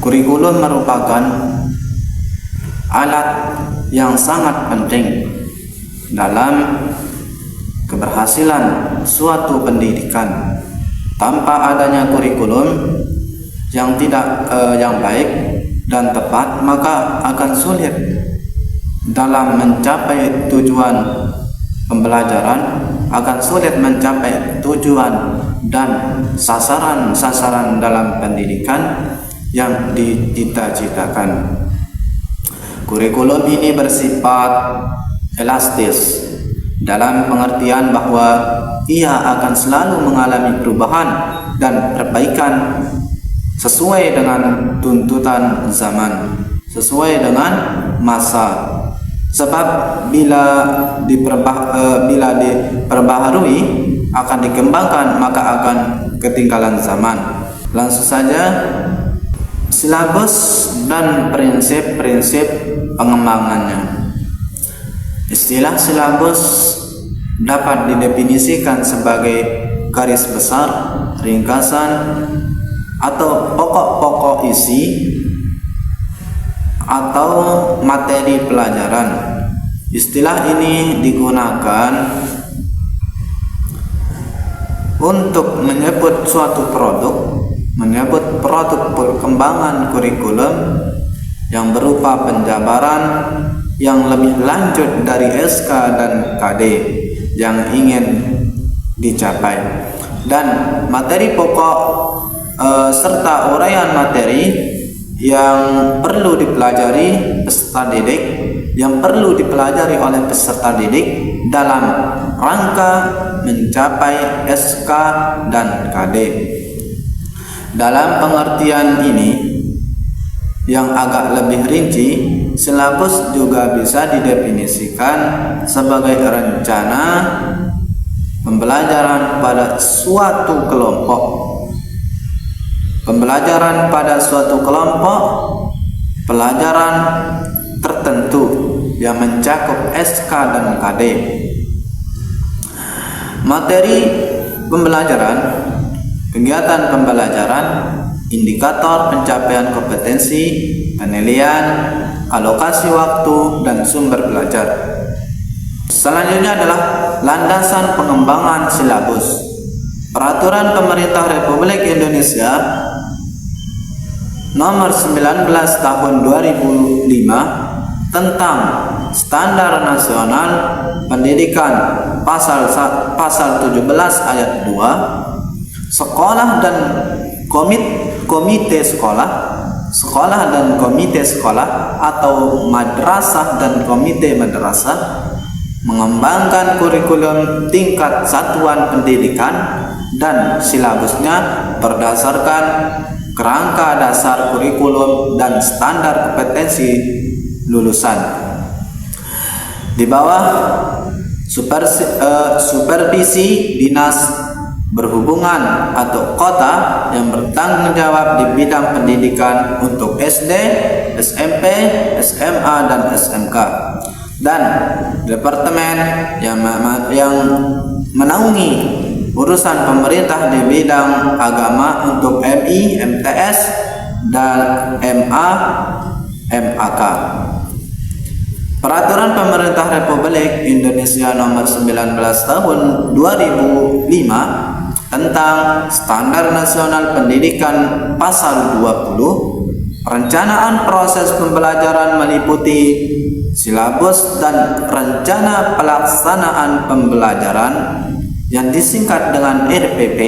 Kurikulum merupakan alat yang sangat penting dalam keberhasilan suatu pendidikan. Tanpa adanya kurikulum yang baik dan tepat, maka akan sulit dalam mencapai tujuan pembelajaran, akan sulit mencapai tujuan dan sasaran-sasaran dalam pendidikan yang dicita-citakan. Kurikulum ini bersifat elastis dalam pengertian bahwa ia akan selalu mengalami perubahan dan perbaikan sesuai dengan tuntutan zaman, sesuai dengan masa. Sebab bila diperbaharui, akan dikembangkan, maka akan ketinggalan zaman. Langsung saja, silabus dan prinsip-prinsip pengembangannya. Istilah silabus dapat didefinisikan sebagai garis besar, ringkasan, atau pokok-pokok isi atau materi pelajaran. Istilah ini digunakan untuk menyebut suatu produk, menyebut produk perkembangan kurikulum yang berupa penjabaran yang lebih lanjut dari SK dan KD yang ingin dicapai, dan materi pokok serta uraian materi yang perlu dipelajari peserta didik, yang perlu dipelajari oleh peserta didik dalam rangka mencapai SK dan KD. Dalam pengertian ini yang agak lebih rinci, silabus juga bisa didefinisikan sebagai rencana pembelajaran pada suatu kelompok. Pembelajaran pada suatu kelompok pelajaran tertentu yang mencakup SK dan KD. Materi pembelajaran, kegiatan pembelajaran, indikator pencapaian kompetensi, penilaian, alokasi waktu, dan sumber belajar. Selanjutnya adalah landasan pengembangan silabus. Peraturan Pemerintah Republik Indonesia Nomor 19 Tahun 2005 tentang Standar Nasional Pendidikan Pasal 17 Ayat 2, sekolah dan komite sekolah dan komite sekolah atau madrasah dan komite madrasah mengembangkan kurikulum tingkat satuan pendidikan dan silabusnya berdasarkan kerangka dasar kurikulum dan standar kompetensi lulusan. Di bawah supervisi dinas berhubungan atau kota yang bertanggung jawab di bidang pendidikan untuk SD, SMP, SMA, dan SMK, dan departemen yang menaungi urusan pemerintah di bidang agama untuk MI, MTS, dan MA, MAK. Peraturan Pemerintah Republik Indonesia Nomor 19 Tahun 2005 tentang Standar Nasional Pendidikan Pasal 20, perencanaan proses pembelajaran meliputi silabus dan rencana pelaksanaan pembelajaran yang disingkat dengan RPP,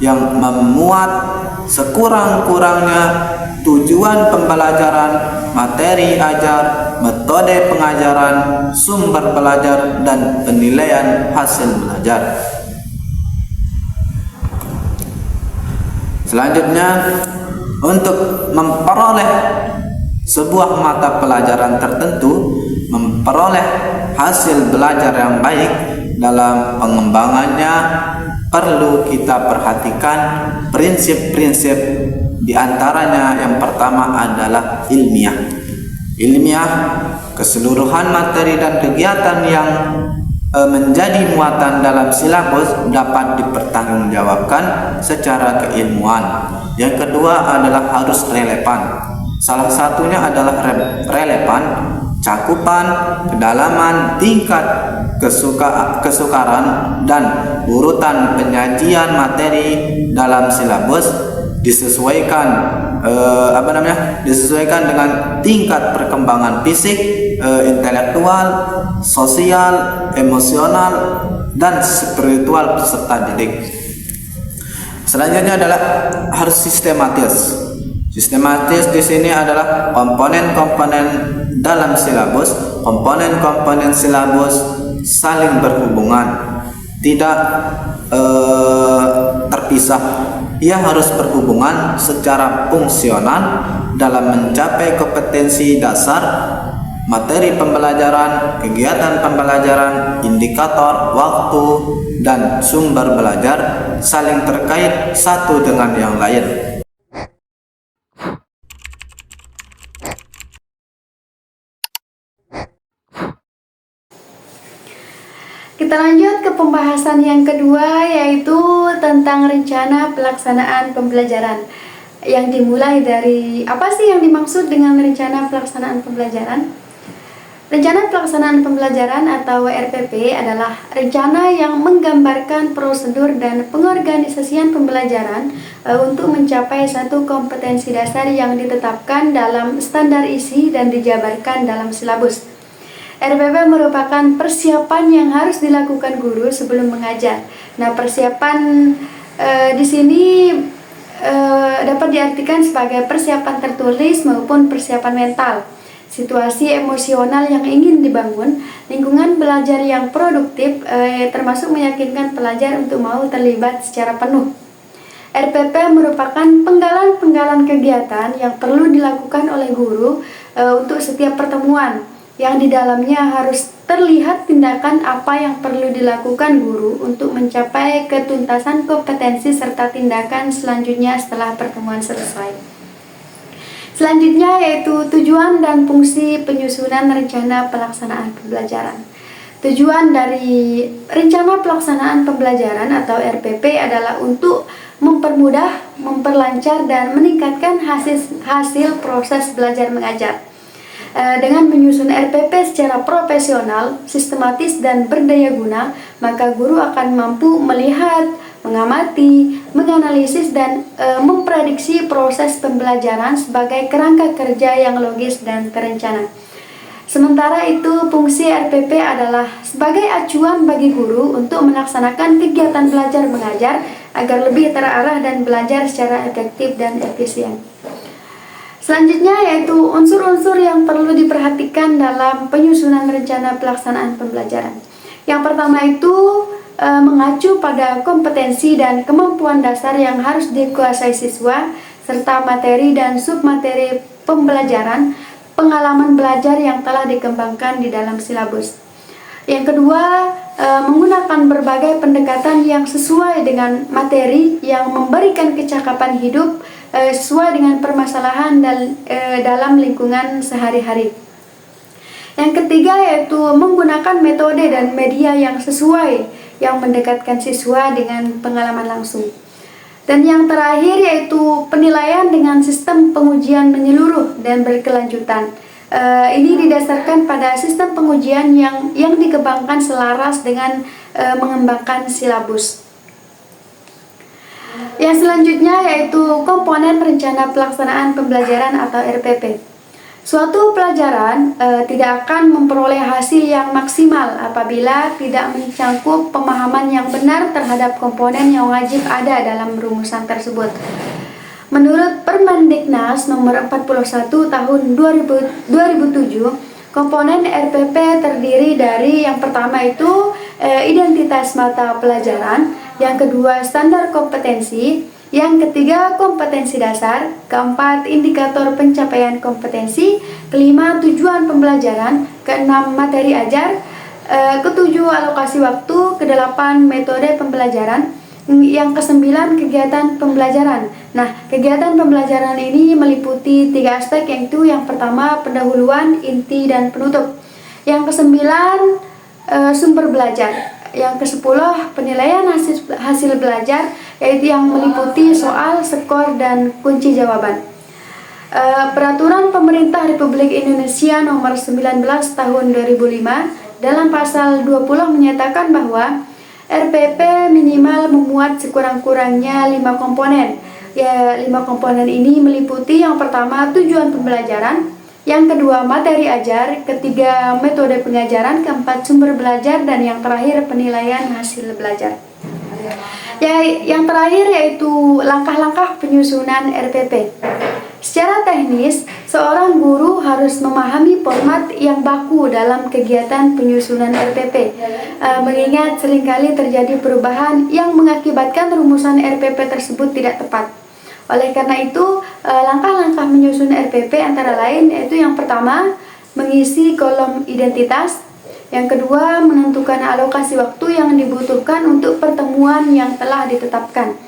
yang memuat sekurang-kurangnya tujuan pembelajaran, materi ajar, metode pengajaran, sumber belajar, dan penilaian hasil belajar. Selanjutnya, untuk memperoleh sebuah mata pelajaran tertentu, memperoleh hasil belajar yang baik dalam pengembangannya, perlu kita perhatikan prinsip-prinsip. Di antaranya yang pertama adalah ilmiah. Ilmiah, keseluruhan materi dan kegiatan yang menjadi muatan dalam silabus dapat dipertanggungjawabkan secara keilmuan. Yang kedua adalah harus relevan. Salah satunya adalah relevan, cakupan, kedalaman, tingkat kesukaran, dan urutan penyajian materi dalam silabus disesuaikan disesuaikan dengan tingkat perkembangan fisik, intelektual, sosial, emosional, dan spiritual peserta didik. Selanjutnya adalah harus sistematis. Sistematis di sini adalah komponen-komponen dalam silabus. Komponen-komponen silabus saling berhubungan, tidak terpisah. Ia harus berhubungan secara fungsional dalam mencapai kompetensi dasar, materi pembelajaran, kegiatan pembelajaran, indikator, waktu, dan sumber belajar saling terkait satu dengan yang lain. Kita lanjut ke pembahasan yang kedua, yaitu tentang rencana pelaksanaan pembelajaran. Yang dimulai dari apa sih yang dimaksud dengan rencana pelaksanaan pembelajaran? Rencana pelaksanaan pembelajaran atau RPP adalah rencana yang menggambarkan prosedur dan pengorganisasian pembelajaran untuk mencapai satu kompetensi dasar yang ditetapkan dalam standar isi dan dijabarkan dalam silabus. RPP merupakan persiapan yang harus dilakukan guru sebelum mengajar. Nah, persiapan di sini dapat diartikan sebagai persiapan tertulis maupun persiapan mental, situasi emosional yang ingin dibangun, lingkungan belajar yang produktif, termasuk meyakinkan pelajar untuk mau terlibat secara penuh. RPP merupakan penggalan-penggalan kegiatan yang perlu dilakukan oleh guru untuk setiap pertemuan, yang di dalamnya harus terlihat tindakan apa yang perlu dilakukan guru untuk mencapai ketuntasan kompetensi serta tindakan selanjutnya setelah pertemuan selesai. Selanjutnya yaitu tujuan dan fungsi penyusunan rencana pelaksanaan pembelajaran. Tujuan dari rencana pelaksanaan pembelajaran atau RPP adalah untuk mempermudah, memperlancar, dan meningkatkan hasil proses belajar mengajar. Dengan menyusun RPP secara profesional, sistematis, dan berdaya guna, maka guru akan mampu melihat, mengamati, menganalisis, dan memprediksi proses pembelajaran sebagai kerangka kerja yang logis dan terencana. Sementara itu, fungsi RPP adalah sebagai acuan bagi guru untuk melaksanakan kegiatan belajar mengajar agar lebih terarah dan belajar secara efektif dan efisien. Selanjutnya yaitu unsur-unsur yang perlu diperhatikan dalam penyusunan rencana pelaksanaan pembelajaran. Yang pertama itu mengacu pada kompetensi dan kemampuan dasar yang harus dikuasai siswa, serta materi dan submateri pembelajaran, pengalaman belajar yang telah dikembangkan di dalam silabus. Yang kedua, menggunakan berbagai pendekatan yang sesuai dengan materi yang memberikan kecakapan hidup sesuai dengan permasalahan dalam lingkungan sehari-hari. Yang ketiga yaitu menggunakan metode dan media yang sesuai, yang mendekatkan siswa dengan pengalaman langsung. Dan yang terakhir yaitu penilaian dengan sistem pengujian menyeluruh dan berkelanjutan. Ini didasarkan pada sistem pengujian yang dikembangkan selaras dengan mengembangkan silabus. Yang selanjutnya yaitu komponen rencana pelaksanaan pembelajaran atau RPP. Suatu pelajaran tidak akan memperoleh hasil yang maksimal apabila tidak mencangkup pemahaman yang benar terhadap komponen yang wajib ada dalam rumusan tersebut. Menurut Permendiknas nomor 41 tahun 2007, komponen RPP terdiri dari yang pertama itu identitas mata pelajaran, yang kedua standar kompetensi, yang ketiga kompetensi dasar, keempat indikator pencapaian kompetensi, kelima tujuan pembelajaran, keenam materi ajar, ketujuh alokasi waktu, kedelapan metode pembelajaran, yang kesembilan kegiatan pembelajaran. Nah, kegiatan pembelajaran ini meliputi tiga aspek, yaitu yang pertama pendahuluan, inti, dan penutup. Yang kesembilan sumber belajar. Yang ke-10 penilaian hasil belajar, yaitu yang meliputi soal, skor, dan kunci jawaban. Peraturan Pemerintah Republik Indonesia Nomor 19 Tahun 2005 dalam pasal 20 menyatakan bahwa RPP minimal memuat sekurang-kurangnya 5 komponen. Ya, 5 komponen ini meliputi yang pertama tujuan pembelajaran, yang kedua materi ajar, ketiga metode pengajaran, keempat sumber belajar, dan yang terakhir penilaian hasil belajar. Ya, yang terakhir yaitu langkah-langkah penyusunan RPP. Secara teknis, seorang guru harus memahami format yang baku dalam kegiatan penyusunan RPP, mengingat seringkali terjadi perubahan yang mengakibatkan rumusan RPP tersebut tidak tepat. Oleh karena itu, langkah-langkah menyusun RPP antara lain yaitu yang pertama, mengisi kolom identitas. Yang kedua, menentukan alokasi waktu yang dibutuhkan untuk pertemuan yang telah ditetapkan.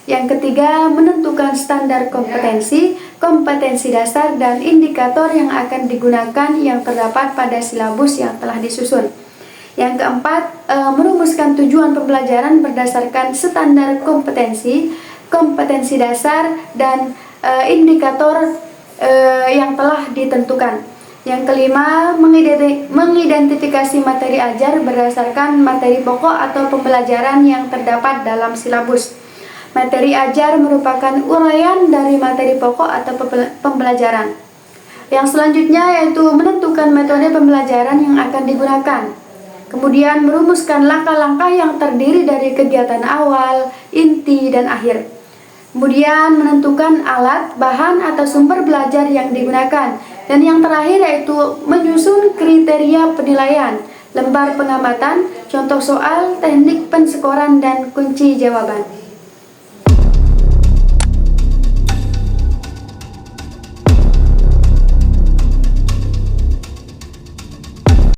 Yang ketiga, menentukan standar kompetensi, kompetensi dasar, dan indikator yang akan digunakan yang terdapat pada silabus yang telah disusun. Yang keempat, merumuskan tujuan pembelajaran berdasarkan standar kompetensi, kompetensi dasar, dan indikator yang telah ditentukan. Yang kelima, mengidentifikasi materi ajar berdasarkan materi pokok atau pembelajaran yang terdapat dalam silabus. Materi ajar merupakan uraian dari materi pokok atau pembelajaran. Yang selanjutnya yaitu menentukan metode pembelajaran yang akan digunakan. Kemudian merumuskan langkah-langkah yang terdiri dari kegiatan awal, inti, dan akhir. Kemudian menentukan alat, bahan, atau sumber belajar yang digunakan. Dan yang terakhir yaitu menyusun kriteria penilaian, lembar pengamatan, contoh soal, teknik penskoran, dan kunci jawaban.